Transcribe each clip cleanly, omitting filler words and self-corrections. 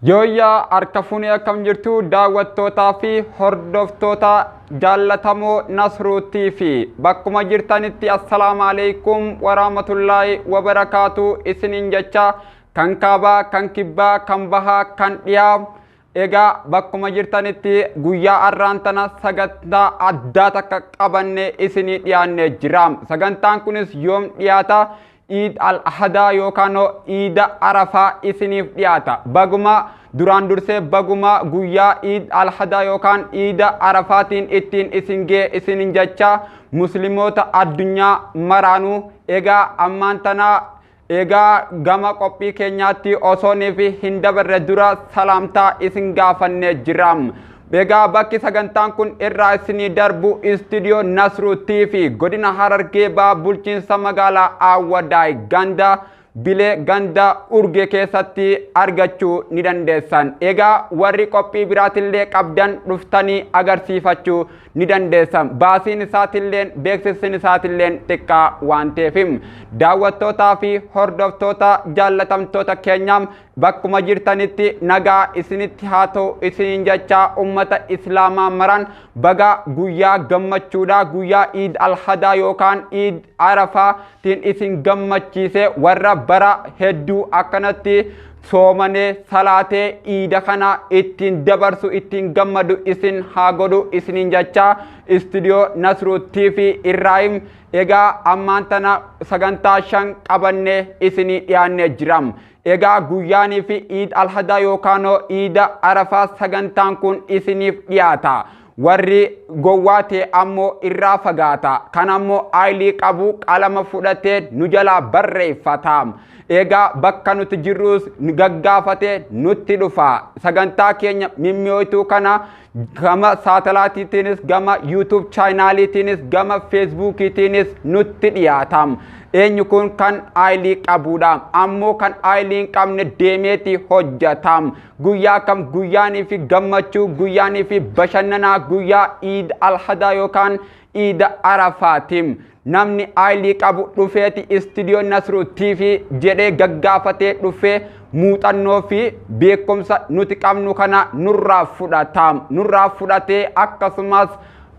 Yooyyaa harka funee akkam jirtu daawwattootaa fi hordoftoota jaallatamoo Nasruutii fi bakkuma jirtanitti assalaamu alaykum warahmatullaahi wabarakaatu isiniin jecha kan kaabaa kan kibbaa kan bahaa kan dhiyaa egaa bakkuma jirtanitti guyyaa har'aan tana sagantaa addaa takka qabanne isinii dhiyaanne jira. Sagantaan kunis yoom dhiyaata? Eid al-Adha yookaan Eid Arafaa isiniif dhiyaata. Baguma duraan dursee baguma guyyaa Eid al-Adha yookaan Eid Arafaatiin ittiin isin gee isinin jecha musliimoota addunyaa maraanuu egaa ammaan tana egaa gama qophii keenyaatti osooniif hin dabarre dura salaamtaa isin gaafannee jira. Egaa bakki sagantaan kun irraa isinii darbu istiidiyoo Nasruu TV godina Harargee Bahaa bulchiinsa magaalaa Awwadaay ganda bilee ganda urge keessatti argachuu ni dandeessan. Egaa warri qophii biraatillee qabdan dhuftanii agarsiifachuu ni dandeessan. Baasiin isaatillee beeksisni isaatillee xiqqaa waan ta'eef daawwattootaa fi hordoftoota jaallatamtoota keenyaa bakkuma jirtanitti nagaa isinitti haa ta'u isiniin jecha ummata islaamaa maran baga guyyaa gammachuudha guyyaa Eid al-Adha yookaan Eid Arafaatiin isin gammachiise warra bara hedduu akkanatti soomane salaatee iida kana ittiin dabarsu ittiin gammadu isin haa godhu isiniin jecha istiidiyoo Nasruu TV irraa egaa ammaan tana sagantaa 5 qabannee isinii dhiyaannee jira. Egaa guyyaanii fi Eid al-Adha yookaan Eid Arafaa sagantaan kun isiniif dhiyaata. Warri gowwaatee ammoo irraa fagaata. Kan ammoo aayilii qabu qalama fudhatee nu jalaa barreeffata. Egaa bakka nuti jirrus gaggaafatee nutti dhufa. Sagantaa keenya mimmiyootuu kana gama saatalaatiitiinis gama YouTube chaanaaliitiinis gama Facebookiitiinis nutti dhiyaata. Eenyu kun kan aayilii qabuudha. Ammoo kan aayilii hin qabne deemeeti hojjeta. Guyyaa kam guyyaanii fi gammachuu guyyaanii fi bashannanaa guyyaa Eid al-Adha yookaan Eid Arafaati. Namni aayilii qabu dhufeeti istiidiyoo Nasruu TV jedhee gaggaafatee dhufee muuxannoo fi beekumsa nuti qabnu kana nurraa fudhata. Nurraa fudhatee akkasumas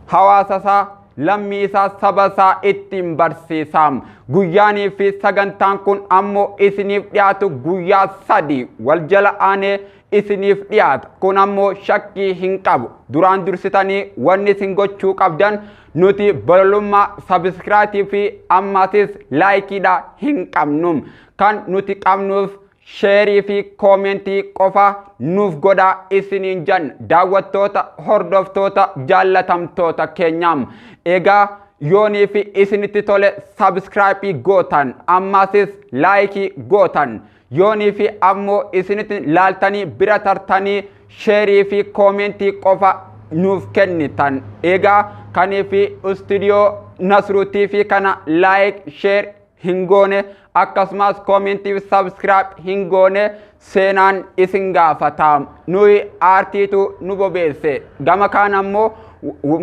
hawaasasaa lammii isaa saba isaa ittiin barsiisa. Guyyaanii fi sagantaan kun ammoo isiniif dhiyaatu guyyaa 3 wal jala aanee isiniif dhiyaata. Kun ammoo shakkii hin qabu. Duraan dursitanii wanni isin gochuu qabdan nuti bololummaa sabskraayibii fi ammaatis laayikiidha hin qabnu. Kan nuti qabnuuf sheerii fi koomentii qofa nuuf godha isiniin jenna daawwattoota hordoftoota jaallatamtoota keenyaam. Egaa yoonii fi isinitti tole sabskraayibii gootan ammaasis laayikii gootan yoonii fi ammoo isinitti laaltanii bira tartanii sheerii fi koomentii qofa nuuf kennitan. Egaa kanii fi istiidiyoo Nasruu TV kana laayik sheer hin goone akkasumas koomentii fi sabskiraayib hin goone seenaan isin gaafata. Nuyi aartiitu nu bobeesse gama kaan ammoo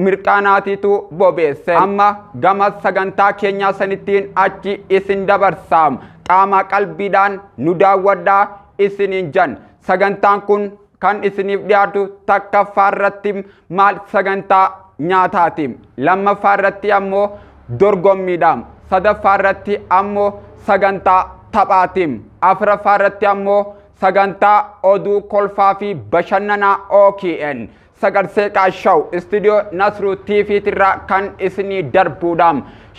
mirqaanaatiitu bobeesse. Amma gama sagantaa keenyaa sanittiin achi isin dabarsa. Qaama qalbiidhaan nu daawwadhaa isiniin jenna. Sagantaan kun kan isiniif dhiyaatu takkaffaa irratti maal sagantaa nyaataati. Lammaffaa irratti ammoo dorgommiidha. Sadaffaa irratti ammoo sagantaa taphaati. Afuraffaa irratti ammoo sagantaa oduu kolfaa fi bashannanaa OKN. Sagarsee qaashaw istiidiyoo Nasruu TV irraa kan isinii darbuudha.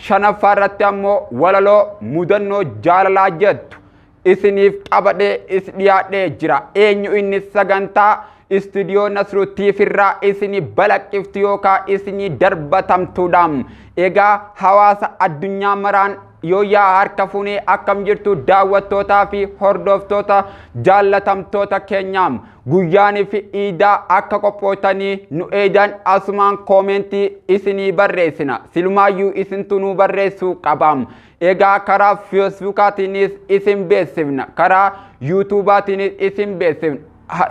Shanaffaa irratti ammoo walaloo mudannoo jaalalaa jettu isiniif qabadhee is dhiyaadhee jira. Eenyu inni sagantaa istiidiyoo Nasruu TV irraa isinii balaqqiftu yookaan isinii darbatamtuudha. Egaa hawaasa addunyaa maraan yooyyaa harka funee akkam jirtu daawwattootaa fi hordoftoota jaallatamtoota keenyaam. Guyyaanii fi iidaa akka qophootanii nu eedan asumaan koomentii isinii barreessina. Silumaayyuu isintu nu barreessuu qabam. Egaa karaa Feesbuukaatiinis isin beeksifna. Karaa YouTuubaatiinis isin beeksifna.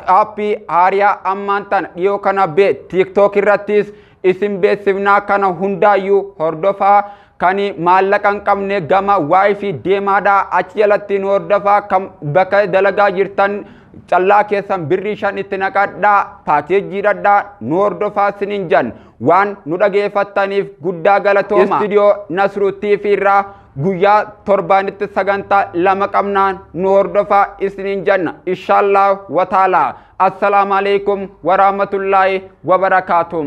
Aappii haariyaa ammaan tana dhiyoo kana bee TikTok irrattis isin beeksifnaa kana hundaayyuu hordofaa. Kani maallaqa hin qabne gama wifi deemaadhaa achi jalatti nu hordofaa kan bakka dalagaa jirtan callaa keessan birrii 5 itti naqadhaa paakeejii dhadhaa nu hordofaa isiniin jan waan nu dhageeffattaniif guddaa galatooma. Istuudiyoo Nasruu TV irraa guyyaa torbaanitti sagantaa lama qabnaan nu hordofaa isiniin janna inshallah wa ta'ala. Assalamu alaikum wa rahmatullahi wa barakatuh.